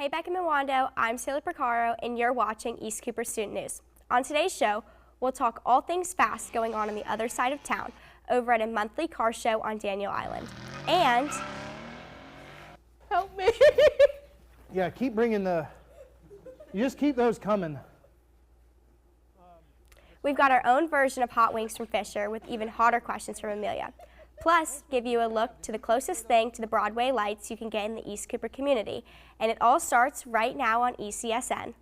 Hey, Beck and Mwando, I'm Taylor Picaro, and you're watching East Cooper Student News. On today's show, we'll talk all things fast going on the other side of town over at a monthly car show on Daniel Island. And... Help me. Yeah, keep bringing you just keep those coming. We've got our own version of hot wings from Fisher with even hotter questions from Amelia. Plus, give you a look to the closest thing to the Broadway lights you can get in the East Cooper community. And it all starts right now on ECSN.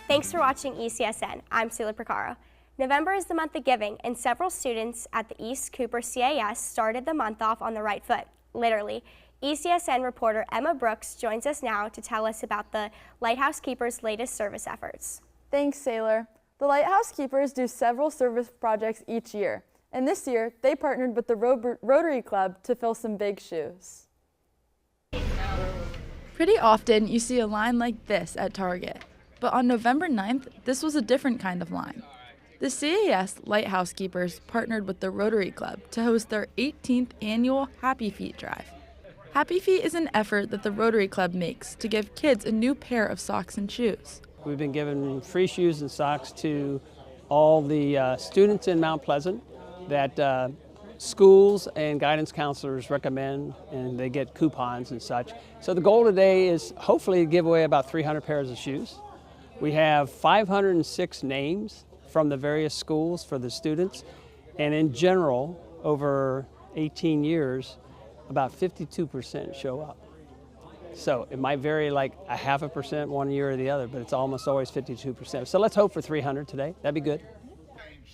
Thanks for watching ECSN. I'm Taylor Picaro. November is the month of giving, and several students at the East Cooper CAS started the month off on the right foot, literally. ECSN reporter Emma Brooks joins us now to tell us about the Lighthouse Keepers' latest service efforts. Thanks, Taylor. The Lighthouse Keepers do several service projects each year, and this year they partnered with the Rotary Club to fill some big shoes. Pretty often you see a line like this at Target. But on November 9th, this was a different kind of line. The CAS Lighthouse Keepers partnered with the Rotary Club to host their 18th annual Happy Feet drive. Happy Feet is an effort that the Rotary Club makes to give kids a new pair of socks and shoes. We've been giving free shoes and socks to all the students in Mount Pleasant that schools and guidance counselors recommend, and they get coupons and such. So the goal today is hopefully to give away about 300 pairs of shoes. We have 506 names from the various schools for the students, and in general, over 18 years, about 52% show up. So it might vary like 0.5% one year or the other, but it's almost always 52%. So let's hope for 300 today. That'd be good.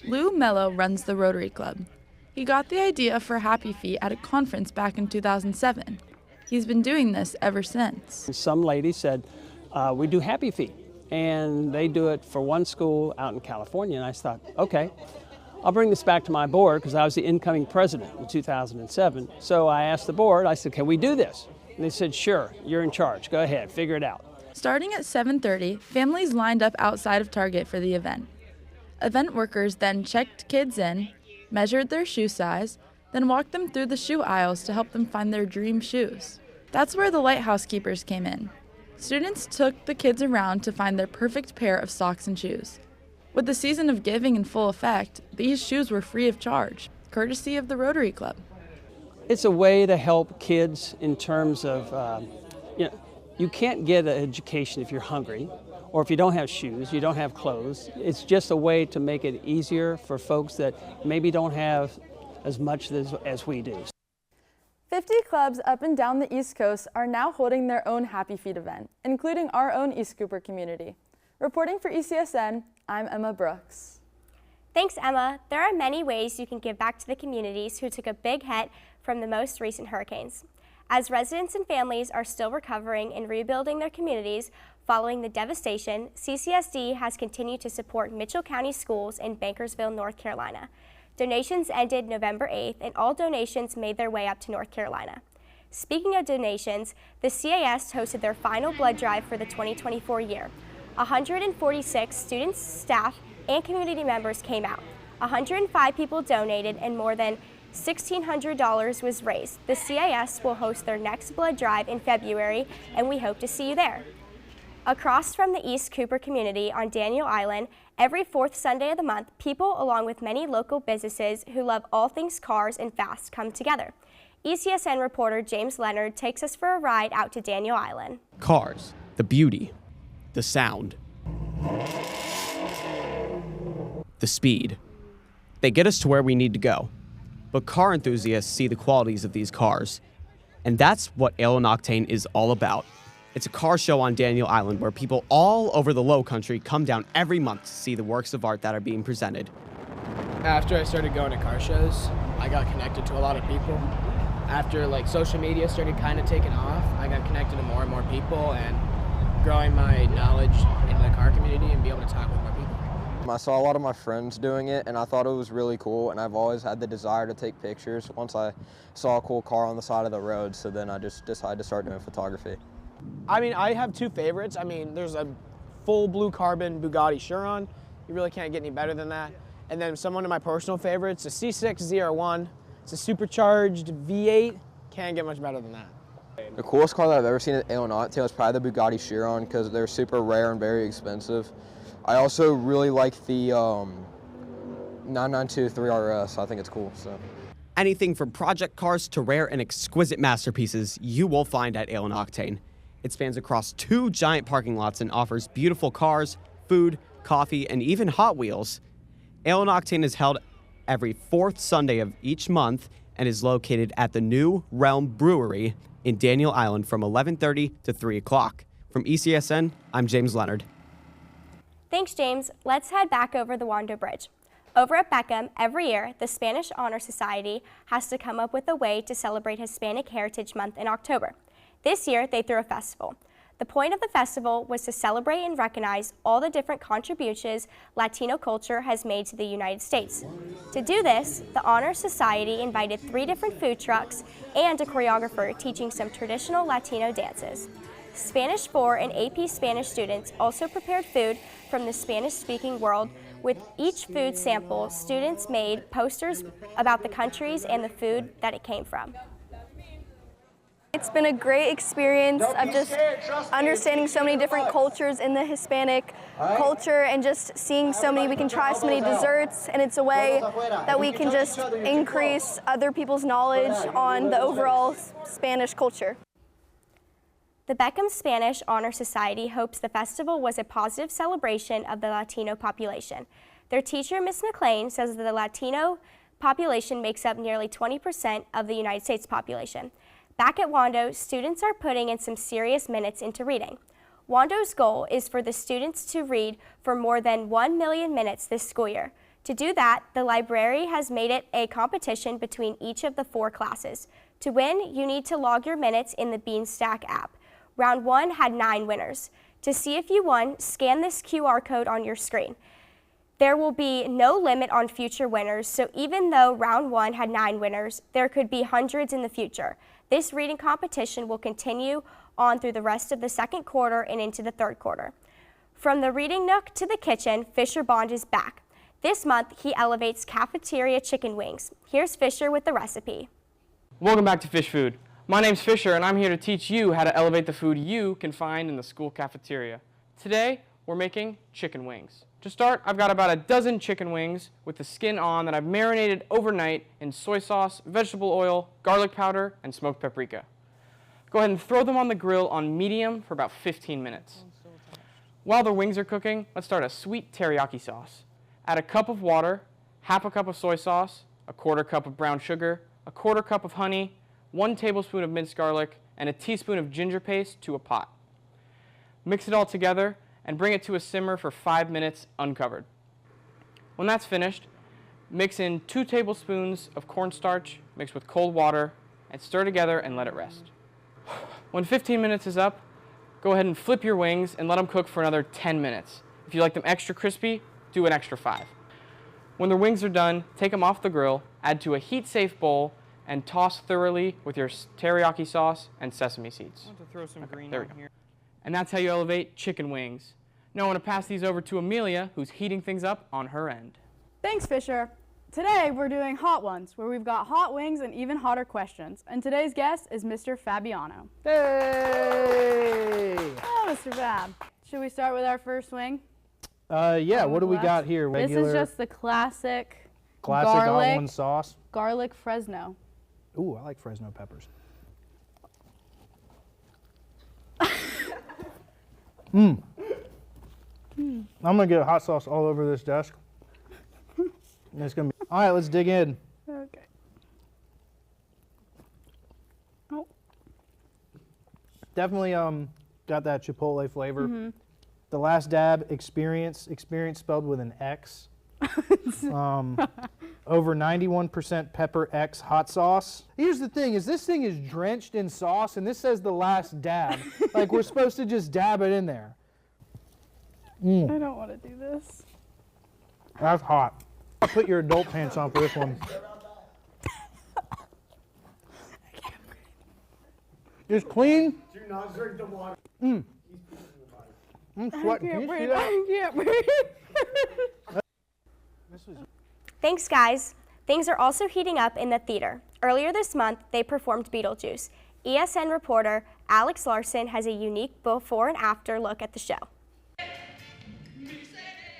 Lou Mello runs the Rotary Club. He got the idea for Happy Feet at a conference back in 2007. He's been doing this ever since. Some lady said, we do Happy Feet. And they do it for one school out in California. And I thought, okay, I'll bring this back to my board because I was the incoming president in 2007. So I asked the board, I said, can we do this? And they said, sure, you're in charge. Go ahead, figure it out. Starting at 7:30, families lined up outside of Target for the event. Event workers then checked kids in, measured their shoe size, then walked them through the shoe aisles to help them find their dream shoes. That's where the Lighthouse Keepers came in. Students took the kids around to find their perfect pair of socks and shoes. With the season of giving in full effect, these shoes were free of charge, courtesy of the Rotary Club. It's a way to help kids in terms of, you can't get an education if you're hungry, or if you don't have shoes, you don't have clothes. It's just a way to make it easier for folks that maybe don't have as much as we do. 50 clubs up and down the East Coast are now holding their own Happy Feet event, including our own East Cooper community. Reporting for ECSN, I'm Emma Brooks. Thanks, Emma. There are many ways you can give back to the communities who took a big hit from the most recent hurricanes. As residents and families are still recovering and rebuilding their communities following the devastation, CCSD has continued to support Mitchell County Schools in Bankersville, North Carolina. Donations ended November 8th, and all donations made their way up to North Carolina. Speaking of donations, the CAS hosted their final blood drive for the 2024 year. 146 students, staff, and community members came out. 105 people donated, and more than $1,600 was raised. The CAS will host their next blood drive in February, and we hope to see you there. Across from the East Cooper community on Daniel Island, every fourth Sunday of the month, people along with many local businesses who love all things cars and fast come together. ECSN reporter James Leonard takes us for a ride out to Daniel Island. Cars, the beauty, the sound, the speed. They get us to where we need to go. But car enthusiasts see the qualities of these cars. And that's what Ale and Octane is all about. It's a car show on Daniel Island where people all over the Low Country come down every month to see the works of art that are being presented. After I started going to car shows, I got connected to a lot of people. After social media started kind of taking off, I got connected to more and more people and growing my knowledge in the car community and be able to talk with more I saw a lot of my friends doing it, and I thought it was really cool, and I've always had the desire to take pictures once I saw a cool car on the side of the road, so then I just decided to start doing photography. I mean, I have two favorites. I mean, there's a full blue carbon Bugatti Chiron. You really can't get any better than that. And then one of my personal favorites, a C6 ZR1. It's a supercharged V8. Can't get much better than that. The coolest car that I've ever seen at Ale Nocturne was probably the Bugatti Chiron because they're super rare and very expensive. I also really like the 992 3RS. I think it's cool. So. Anything from project cars to rare and exquisite masterpieces you will find at Ale Nocturne. It spans across 2 giant parking lots and offers beautiful cars, food, coffee, and even Hot Wheels. Ale Nocturne is held every 4th Sunday of each month and is located at the New Realm Brewery in Daniel Island from 11:30 to 3 o'clock. From ECSN, I'm James Leonard. Thanks, James. Let's head back over the Wando Bridge. Over at Beckham, every year, the Spanish Honor Society has to come up with a way to celebrate Hispanic Heritage Month in October. This year, they threw a festival. The point of the festival was to celebrate and recognize all the different contributions Latino culture has made to the United States. To do this, the Honor Society invited 3 different food trucks and a choreographer teaching some traditional Latino dances. Spanish 4 and AP Spanish students also prepared food from the Spanish-speaking world. With each food sample, students made posters about the countries and the food that it came from. It's been a great experience of just understanding so many different cultures in the Hispanic culture and just seeing we can try so many desserts, and it's a way that we can just increase other people's knowledge on the overall Spanish culture. The Beckham Spanish Honor Society hopes the festival was a positive celebration of the Latino population. Their teacher, Ms. McLean, says that the Latino population makes up nearly 20% of the United States population. Back at Wando, students are putting in some serious minutes into reading. Wando's goal is for the students to read for more than 1 million minutes this school year. To do that, the library has made it a competition between each of the 4 classes. To win, you need to log your minutes in the Beanstack app. Round 1 had 9 winners. To see if you won, scan this QR code on your screen. There will be no limit on future winners, so even though round 1 had 9 winners, there could be hundreds in the future. This reading competition will continue on through the rest of the 2nd quarter and into the 3rd quarter. From the reading nook to the kitchen, Fisher Bond is back. This month, he elevates cafeteria chicken wings. Here's Fisher with the recipe. Welcome back to Fish Food. My name's Fisher, and I'm here to teach you how to elevate the food you can find in the school cafeteria. Today, we're making chicken wings. To start, I've got about a dozen chicken wings with the skin on that I've marinated overnight in soy sauce, vegetable oil, garlic powder, and smoked paprika. Go ahead and throw them on the grill on medium for about 15 minutes. While the wings are cooking, let's start a sweet teriyaki sauce. Add a cup of water, half a cup of soy sauce, a 1/4 cup of brown sugar, a 1/4 cup of honey, 1 tablespoon of minced garlic, and a teaspoon of ginger paste to a pot. Mix it all together and bring it to a simmer for 5 minutes uncovered. When that's finished, mix in 2 tablespoons of cornstarch mixed with cold water and stir together and let it rest. When 15 minutes is up, go ahead and flip your wings and let them cook for another 10 minutes. If you like them extra crispy, do an extra 5. When the wings are done, take them off the grill, add to a heat-safe bowl, and toss thoroughly with your teriyaki sauce and sesame seeds. I want to throw some green there we on go. here. And that's how you elevate chicken wings. Now I want to pass these over to Amelia, who's heating things up on her end. Thanks, Fisher. Today we're doing hot ones, where we've got hot wings and even hotter questions. And today's guest is Mr. Fabiano. Hey! Oh, Mr. Fab. Should we start with our first wing? Yeah, what do we got here? Regular, this is just the classic all one sauce. garlic Fresno. Ooh, I like Fresno peppers. I'm gonna get hot sauce all over this desk. And it's gonna be all right. Let's dig in. Okay. Oh. Definitely got that Chipotle flavor. The last dab, experience spelled with an X. Over 91% pepper X hot sauce. Here's the thing, is this thing is drenched in sauce, and this says the last dab. Like we're supposed to just dab it in there. I don't want to do this. That's hot. I'll put your adult pants on for this one. It's clean. Do not drink the water. I'm sweating. Can you see that? I can't breathe. Thanks, guys. Things are also heating up in the theater. Earlier this month, they performed Beetlejuice. ESN reporter Alex Larson has a unique before and after look at the show.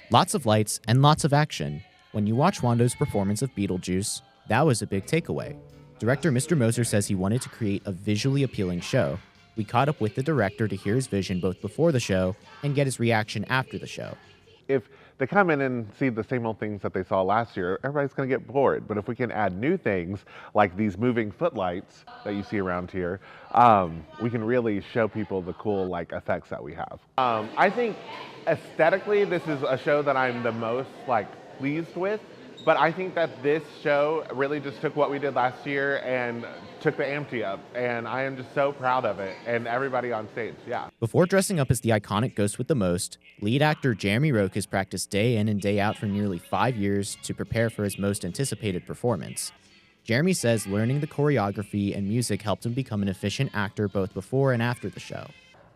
Lots of lights and lots of action. When you watch Wando's performance of Beetlejuice, that was a big takeaway. Director Mr. Moser says he wanted to create a visually appealing show. We caught up with the director to hear his vision both before the show and get his reaction after the show. If they come in and see the same old things that they saw last year, everybody's going to get bored. But if we can add new things like these moving footlights that you see around here, we can really show people the cool effects that we have. I think aesthetically, this is a show that I'm the most pleased with. But I think that this show really just took what we did last year and took the ante up. And I am just so proud of it and everybody on stage, yeah. Before dressing up as the iconic Ghost with the Most, lead actor Jeremy Roque has practiced day in and day out for nearly 5 years to prepare for his most anticipated performance. Jeremy says learning the choreography and music helped him become an efficient actor both before and after the show.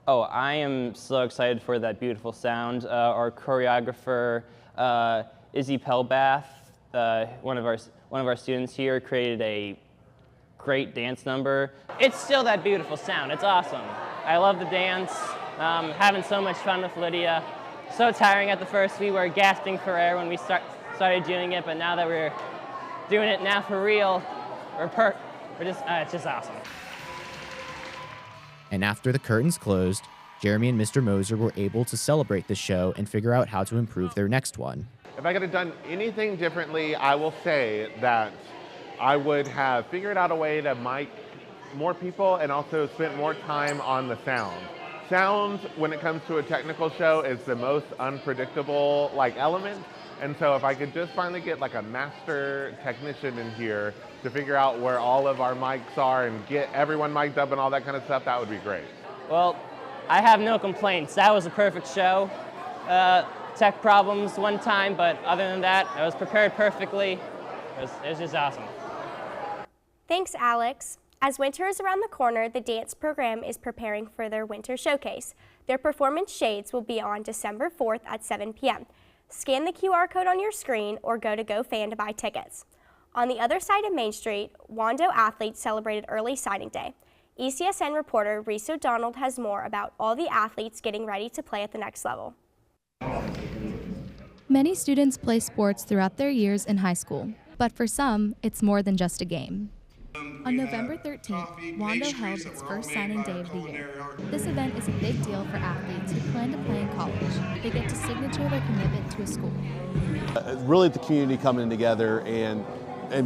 Oh, I am so excited for that beautiful sound. Our choreographer, Izzy Pelbath, one of our students here, created a great dance number. It's still that beautiful sound. It's awesome. I love the dance. Having so much fun with Lydia. So tiring at the first. We were gasping for air when we started doing it, but now that we're doing it now for real, it's just awesome. And after the curtains closed, Jeremy and Mr. Moser were able to celebrate the show and figure out how to improve their next one. If I could have done anything differently, I will say that I would have figured out a way to mic more people and also spent more time on the sound. Sound, when it comes to a technical show, is the most unpredictable element. And so if I could just finally get a master technician in here to figure out where all of our mics are and get everyone mic'd up and all that kind of stuff, that would be great. Well, I have no complaints. That was a perfect show. Tech problems one time, but other than that, I was prepared perfectly. It was just awesome. Thanks, Alex. As winter is around the corner, the dance program is preparing for their winter showcase. Their performance shades will be on December 4th at 7 p.m. Scan the QR code on your screen or go to GoFan to buy tickets. On the other side of Main Street, Wando athletes celebrated early signing day. ECSN reporter Reese O'Donnell has more about all the athletes getting ready to play at the next level. Many students play sports throughout their years in high school, but for some, it's more than just a game. On November 13th, Wando held its first signing day of the year. This event is a big deal for athletes who plan to play in college. They get to signature their commitment to a school. Really the community coming together and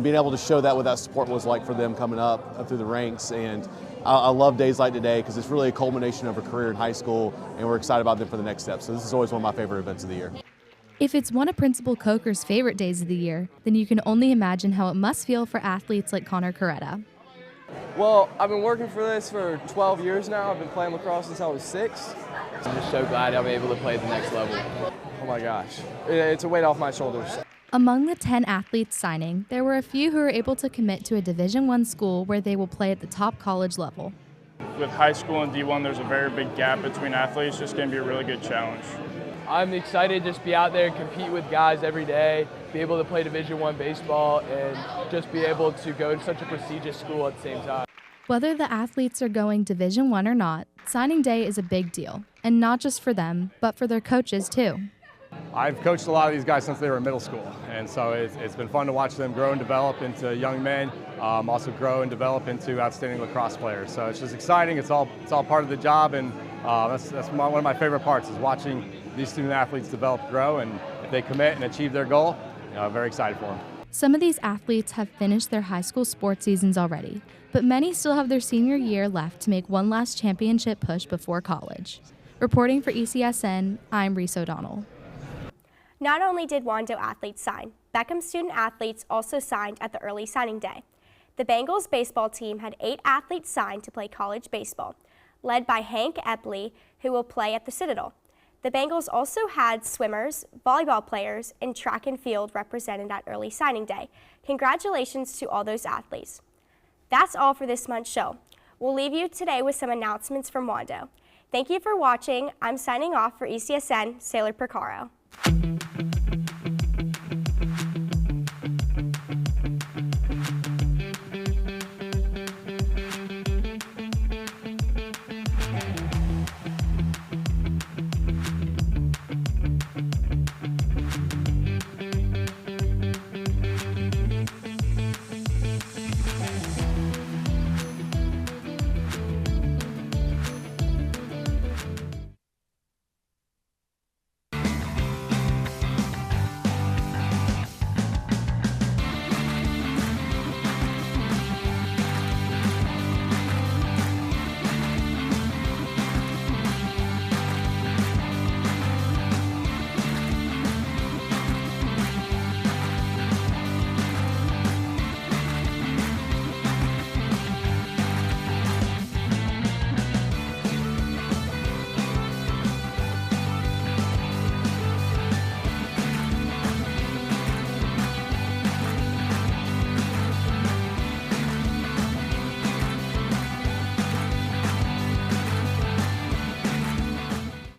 being able to show that what that support was like for them coming up through the ranks. And I love days like today because it's really a culmination of a career in high school, and we're excited about them for the next step. So this is always one of my favorite events of the year. If it's one of Principal Coker's favorite days of the year, then you can only imagine how it must feel for athletes like Connor Coretta. Well, I've been working for this for 12 years now. I've been playing lacrosse since I was 6. I'm just so glad I'll be able to play at the next level. Oh my gosh, it's a weight off my shoulders. Among the 10 athletes signing, there were a few who were able to commit to a Division I school where they will play at the top college level. With high school and D1, there's a very big gap between athletes. It's just going to be a really good challenge. I'm excited to just be out there and compete with guys every day, be able to play Division I baseball, and just be able to go to such a prestigious school at the same time. Whether the athletes are going Division I or not, signing day is a big deal, and not just for them, but for their coaches too. I've coached a lot of these guys since they were in middle school, and so it's been fun to watch them grow and develop into young men, also grow and develop into outstanding lacrosse players. So it's just exciting. It's all part of the job, and that's one of my favorite parts is watching these student athletes develop, grow, and if they commit and achieve their goal, very excited for them. Some of these athletes have finished their high school sports seasons already, but many still have their senior year left to make one last championship push before college. Reporting for ECSN, I'm Reese O'Donnell. Not only did Wando athletes sign, Beckham student athletes also signed at the early signing day. The Bengals baseball team had 8 athletes signed to play college baseball, led by Hank Epley, who will play at the Citadel. The Bengals also had swimmers, volleyball players, and track and field represented at early signing day. Congratulations to all those athletes. That's all for this month's show. We'll leave you today with some announcements from Wando. Thank you for watching. I'm signing off for ECSN, Sailor Percaro.